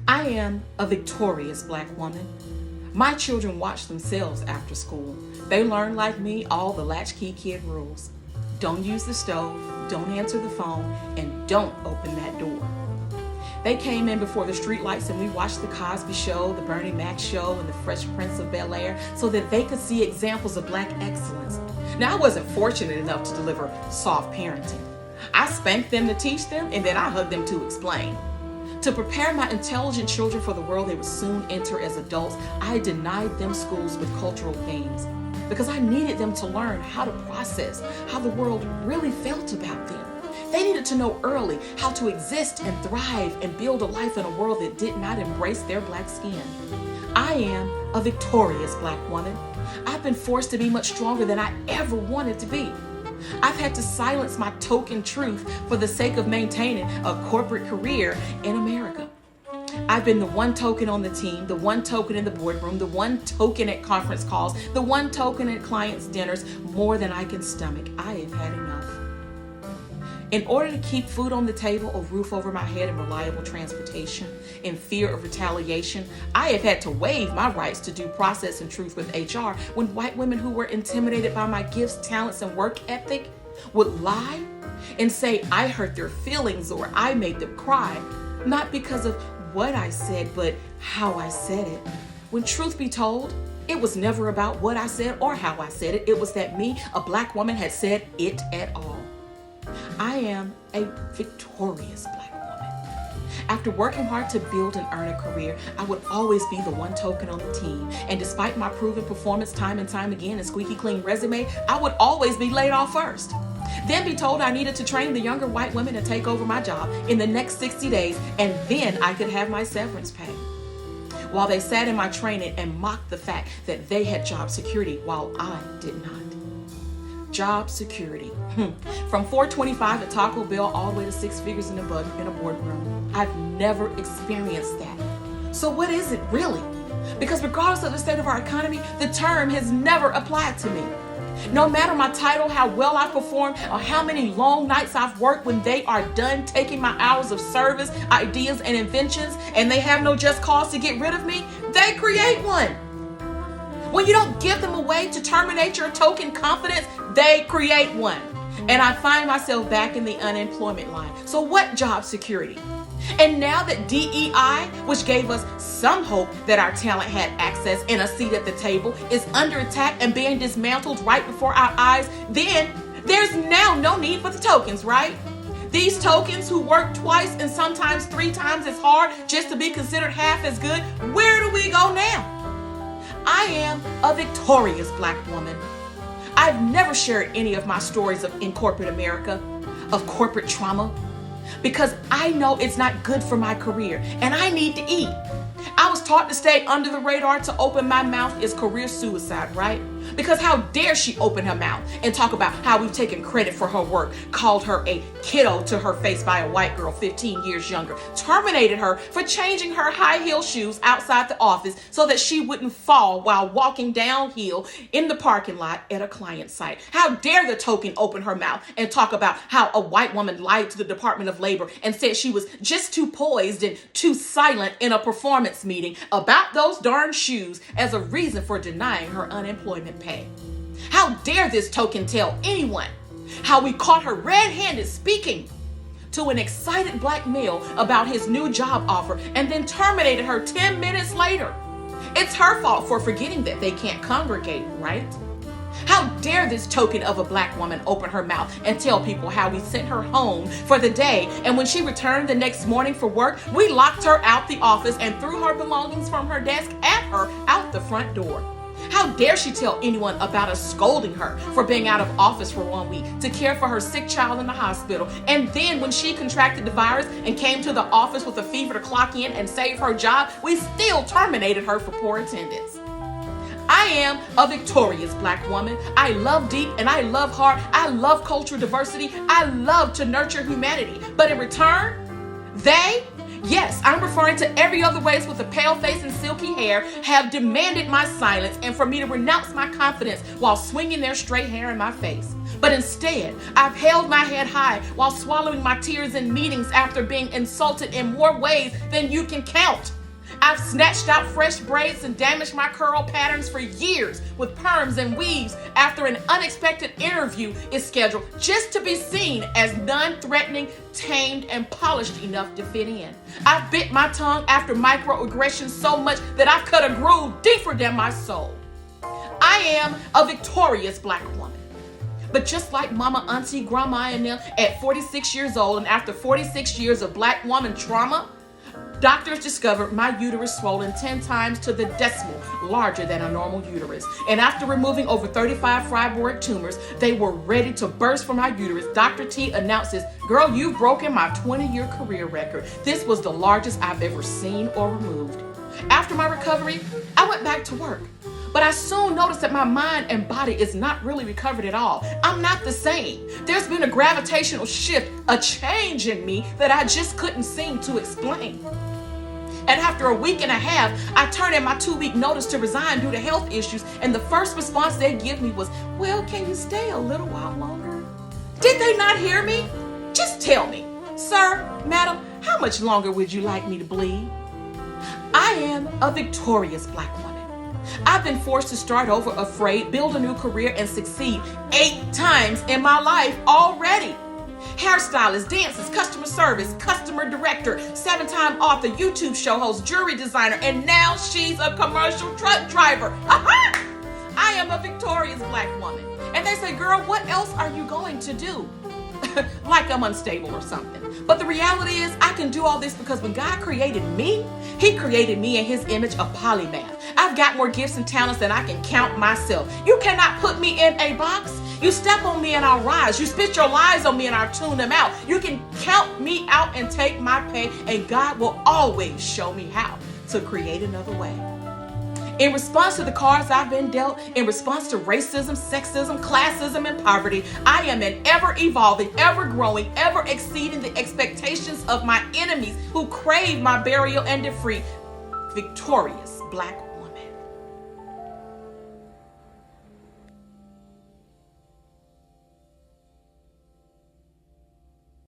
I am a victorious Black woman. My children watch themselves after school. They learn, like me, all the latchkey kid rules. Don't use the stove, don't answer the phone, and don't open that door. They came in before the streetlights and we watched the Cosby Show, the Bernie Mac Show, and the Fresh Prince of Bel-Air so that they could see examples of Black excellence. Now, I wasn't fortunate enough to deliver soft parenting. I spanked them to teach them, and then I hugged them to explain. To prepare my intelligent children for the world they would soon enter as adults, I denied them schools with cultural themes because I needed them to learn how to process how the world really felt about them. They needed to know early how to exist and thrive and build a life in a world that did not embrace their Black skin. I am a victorious Black woman. I've been forced to be much stronger than I ever wanted to be. I've had to silence my token truth for the sake of maintaining a corporate career in America. I've been the one token on the team, the one token in the boardroom, the one token at conference calls, the one token at clients' dinners, more than I can stomach. I have had enough. In order to keep food on the table, a roof over my head, and reliable transportation, in fear of retaliation, I have had to waive my rights to due process and truth with HR when white women who were intimidated by my gifts, talents, and work ethic would lie and say I hurt their feelings or I made them cry, not because of what I said, but how I said it. When truth be told, it was never about what I said or how I said it. It was that me, a Black woman, had said it at all. I am a victorious Black woman. After working hard to build and earn a career, I would always be the one token on the team. And despite my proven performance time and time again and squeaky clean resume, I would always be laid off first. Then be told I needed to train the younger white women to take over my job in the next 60 days, and then I could have my severance pay. While they sat in my training and mocked the fact that they had job security while I did not. Job security. From $4.25 at Taco Bell all the way to six figures in a boardroom. I've never experienced that. So what is it really? Because regardless of the state of our economy, the term has never applied to me. No matter my title, how well I perform, or how many long nights I've worked, when they are done taking my hours of service, ideas, and inventions, and they have no just cause to get rid of me, they create one. When you don't give them a way to terminate your token confidence, they create one. And I find myself back in the unemployment line. So what job security? And now that DEI, which gave us some hope that our talent had access and a seat at the table, is under attack and being dismantled right before our eyes, then there's now no need for the tokens, right? These tokens who work twice and sometimes 3 times as hard just to be considered half as good, where do we go now? I am a victorious Black woman. I've never shared any of my stories in corporate America, of corporate trauma, because I know it's not good for my career and I need to eat. I was taught to stay under the radar. To open my mouth is career suicide, right? Because how dare she open her mouth and talk about how we've taken credit for her work, called her a kiddo to her face by a white girl 15 years younger, terminated her for changing her high heel shoes outside the office so that she wouldn't fall while walking downhill in the parking lot at a client site. How dare the token open her mouth and talk about how a white woman lied to the Department of Labor and said she was just too poised and too silent in a performance meeting about those darn shoes as a reason for denying her unemployment pay. How dare this token tell anyone how we caught her red-handed speaking to an excited Black male about his new job offer and then terminated her 10 minutes later. It's her fault for forgetting that they can't congregate, right? How dare this token of a Black woman open her mouth and tell people how we sent her home for the day, and when she returned the next morning for work, we locked her out the office and threw her belongings from her desk at her out the front door. How dare she tell anyone about us scolding her for being out of office for 1 week to care for her sick child in the hospital, and then when she contracted the virus and came to the office with a fever to clock in and save her job, we still terminated her for poor attendance. I am a victorious Black woman. I love deep and I love hard. I love cultural diversity. I love to nurture humanity. But in return, yes, I'm referring to every other race with a pale face and silky hair, have demanded my silence and for me to renounce my confidence while swinging their straight hair in my face. But instead, I've held my head high while swallowing my tears in meetings after being insulted in more ways than you can count. I've snatched out fresh braids and damaged my curl patterns for years with perms and weaves after an unexpected interview is scheduled just to be seen as non-threatening, tamed, and polished enough to fit in. I've bit my tongue after microaggressions so much that I've cut a groove deeper than my soul. I am a victorious Black woman. But just like mama, auntie, grandma, and them at 46 years old and after 46 years of Black woman trauma, doctors discovered my uterus swollen 10 times to the decimal larger than a normal uterus. And after removing over 35 fibroid tumors, they were ready to burst from my uterus. Dr. T announces, "Girl, you've broken my 20-year career record." This was the largest I've ever seen or removed. After my recovery, I went back to work. But I soon noticed that my mind and body is not really recovered at all. I'm not the same. There's been a gravitational shift, a change in me that I just couldn't seem to explain. And after a week and a half, I turned in my 2-week notice to resign due to health issues. And the first response they give me was, "Well, can you stay a little while longer?" Did they not hear me? Just tell me, "Sir, madam, how much longer would you like me to bleed?" I am a victorious Black woman. I've been forced to start over afraid, build a new career, and succeed 8 times in my life already. Hairstylist, dances, customer service, customer director, 7-time author, YouTube show host, jewelry designer, and now she's a commercial truck driver. Aha! I am a victorious Black woman. And they say, "Girl, what else are you going to do?" Like I'm unstable or something. But the reality is I can do all this because when God created me, He created me in His image, a polymath. I've got more gifts and talents than I can count myself. You cannot put me in a box. You step on me and I'll rise. You spit your lies on me and I'll tune them out. You can count me out and take my pay, and God will always show me how to create another way. In response to the cards I've been dealt, in response to racism, sexism, classism, and poverty, I am an ever-evolving, ever-growing, ever-exceeding the expectations of my enemies who crave my burial and defeat, victorious Black woman.